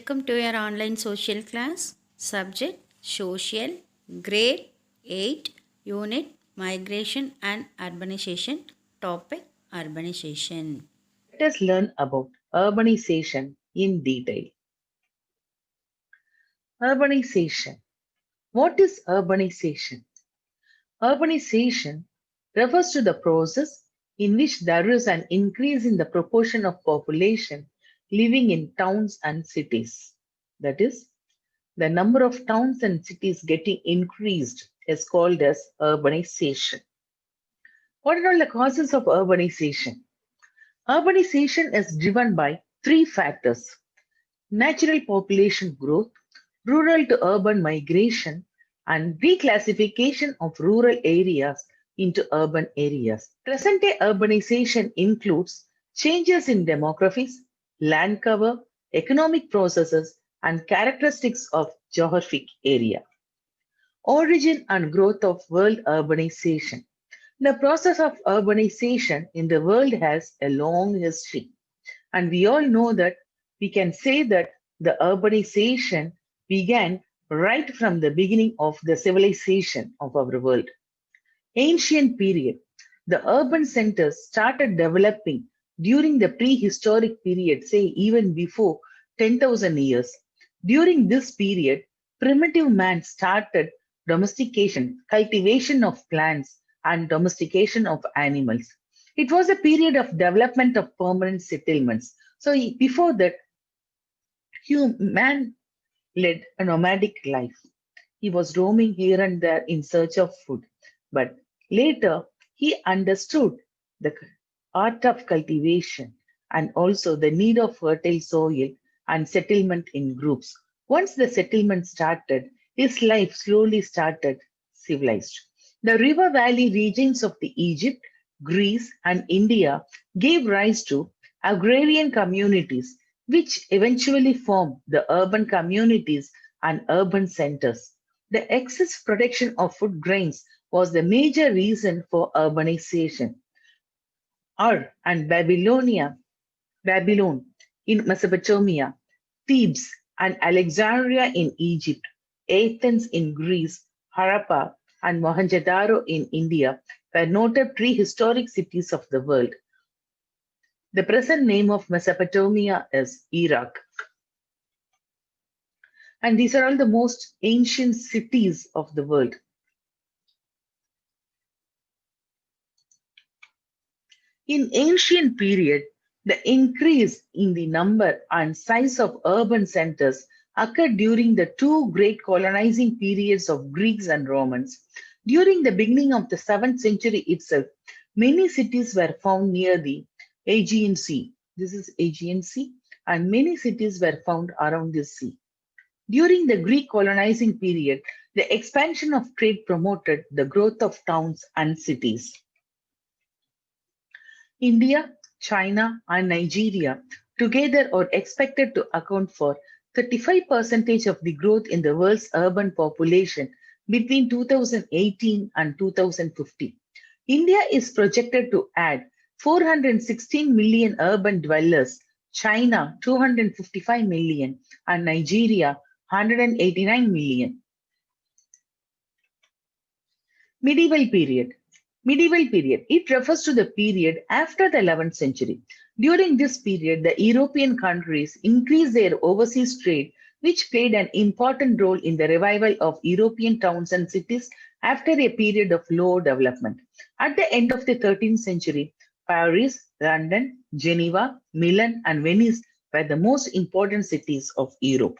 Welcome to your online social class. Subject Social, Grade 8, Unit Migration and Urbanization. Topic Urbanization. Let us learn about urbanization in detail. Urbanization. What is urbanization? Urbanization refers to the process in which there is an increase in the proportion of population living in towns and cities. That is, the number of towns and cities getting increased is called as urbanization. What are all the causes of urbanization? Urbanization is driven by three factors: natural population growth, rural to urban migration, and reclassification of rural areas into urban areas. Present day urbanization includes changes in demographics, land cover, economic processes, and characteristics of geographic area. Origin and growth of world urbanization. The process of urbanization in the world has a long history, and we all know that we can say that the urbanization began right from the beginning of the civilization of our world. Ancient period. The urban centers started developing during the prehistoric period, say even before 10,000 years. During this period, primitive man started domestication, cultivation of plants, and domestication of animals. It was a period of development of permanent settlements. So before that, man led a nomadic life. He was roaming here and there in search of food. But later, he understood the art of cultivation and also the need of fertile soil and settlement in groups. Once the settlement started, his life slowly started civilized. The river valley regions of the Egypt, Greece, and India gave rise to agrarian communities, which eventually formed the urban communities and urban centers. The excess production of food grains was the major reason for urbanization. Ur and Babylon in Mesopotamia, Thebes and Alexandria in Egypt, Athens in Greece, Harappa and Mohenjo-daro in India were noted prehistoric cities of the world. The present name of Mesopotamia is Iraq. And these are all the most ancient cities of the world. In ancient period, the increase in the number and size of urban centers occurred during the two great colonizing periods of Greeks and Romans. During the beginning of the 7th century itself, many cities were found near the Aegean Sea. This is Aegean Sea, and many cities were found around this sea. During the Greek colonizing period, the expansion of trade promoted the growth of towns and cities. India, China, and Nigeria together are expected to account for 35% of the growth in the world's urban population between 2018 and 2050. India is projected to add 416 million urban dwellers, China 255 million, and Nigeria 189 million. Medieval period. Medieval period. It refers to the period after the 11th century. During this period, the European countries increased their overseas trade, which played an important role in the revival of European towns and cities after a period of low development. At the end of the 13th century, Paris, London, Geneva, Milan, and Venice were the most important cities of Europe.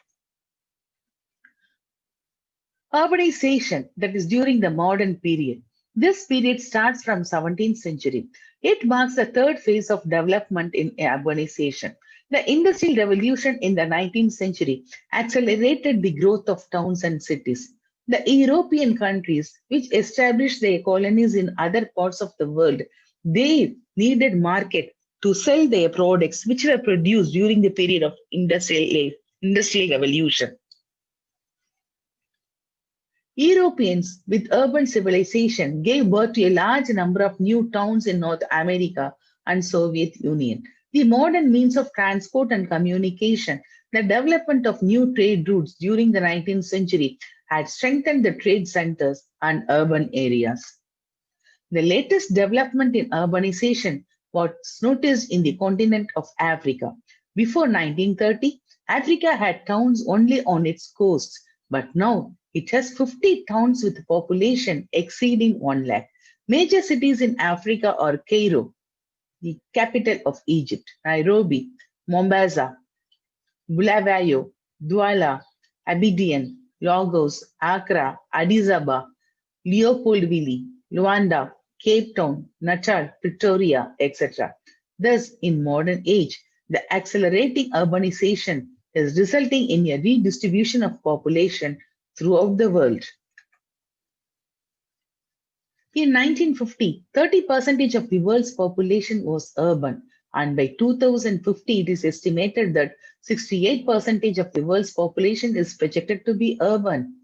Urbanization, that is during the modern period. This period starts from 17th century. It marks the third phase of development in urbanization. The Industrial Revolution in the 19th century accelerated the growth of towns and cities. The European countries, which established their colonies in other parts of the world, they needed market to sell their products which were produced during the period of Industrial Revolution. Europeans with urban civilization gave birth to a large number of new towns in North America and Soviet Union. The modern means of transport and communication, the development of new trade routes during the 19th century had strengthened the trade centers and urban areas. The latest development in urbanization was noticed in the continent of Africa. Before 1930, Africa had towns only on its coasts, but now it has 50 towns with a population exceeding 1 lakh. Major cities in Africa are Cairo, the capital of Egypt, Nairobi, Mombasa, Bulawayo, Douala, Abidjan, Lagos, Accra, Addis Ababa, Leopoldville, Luanda, Cape Town, Natal, Pretoria, etc. Thus, in modern age, the accelerating urbanization is resulting in a redistribution of population throughout the world. In 1950, 30% of the world's population was urban, and by 2050, it is estimated that 68% of the world's population is projected to be urban.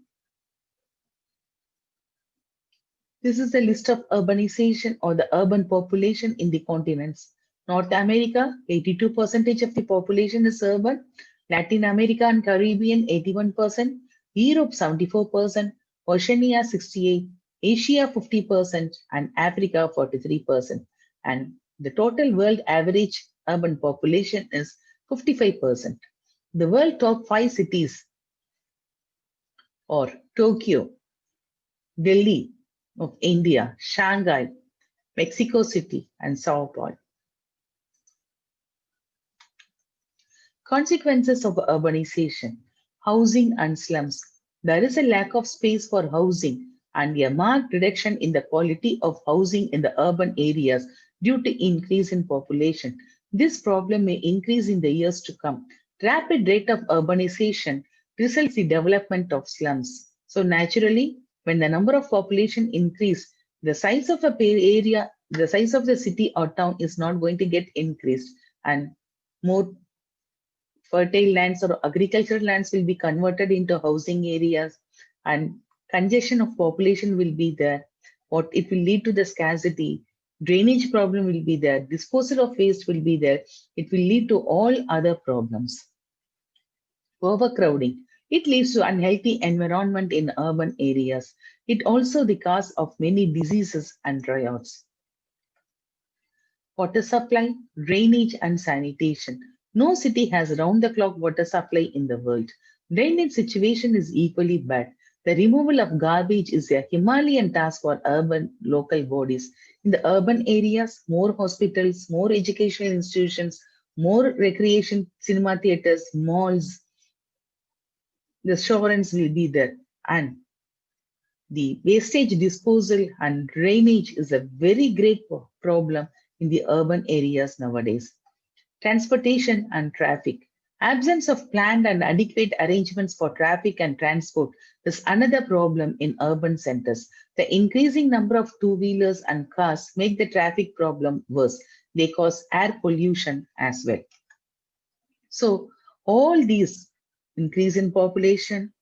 This is a list of urbanization or the urban population in the continents. North America, 82% of the population is urban. Latin America and Caribbean, 81%. Europe, 74%. Oceania, 68%. Asia, 50%. And Africa, 43%. And the total world average urban population is 55%. The world top 5 cities are Tokyo, Delhi of India, Shanghai, Mexico City, and Sao Paulo. Consequences of urbanization, housing and slums. There is a lack of space for housing and a marked reduction in the quality of housing in the urban areas due to increase in population. This problem may increase in the years to come. Rapid rate of urbanization results in development of slums. So naturally, when the number of population increase, the size of a area, the size of the city or town is not going to get increased, and more fertile lands or agricultural lands will be converted into housing areas, and congestion of population will be there. What it will lead to the scarcity, drainage problem will be there, disposal of waste will be there. It will lead to all other problems. Overcrowding. It leads to unhealthy environment in urban areas. It also the cause of many diseases and droughts. Water supply, drainage and sanitation. No city has round-the-clock water supply in the world. Drainage situation is equally bad. The removal of garbage is a Himalayan task for urban local bodies. In the urban areas, more hospitals, more educational institutions, more recreation, cinema theaters, malls, the restaurants will be there. And the wastage disposal and drainage is a very great problem in the urban areas nowadays. Transportation and traffic. Absence of planned and adequate arrangements for traffic and transport is another problem in urban centers. The increasing number of two-wheelers and cars make the traffic problem worse. They cause air pollution as well. So all these increase in population,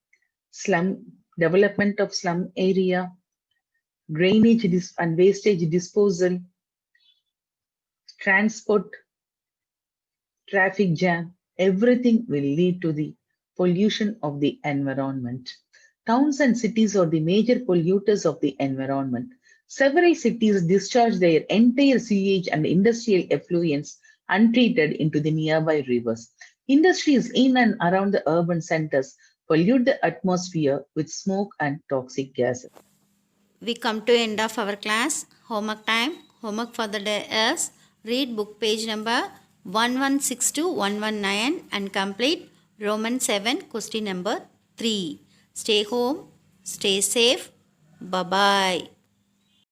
slum development of slum area, drainage and wastage disposal, transport, traffic jam, everything will lead to the pollution of the environment. Towns and cities are the major polluters of the environment. Several cities discharge their entire sewage and industrial effluents untreated into the nearby rivers. Industries in and around the urban centers pollute the atmosphere with smoke and toxic gases. We come to end of our class. Homework time. Homework for the day is read book page number 1162 119 and complete Roman 7 question number 3. Stay home, stay safe. Bye-bye.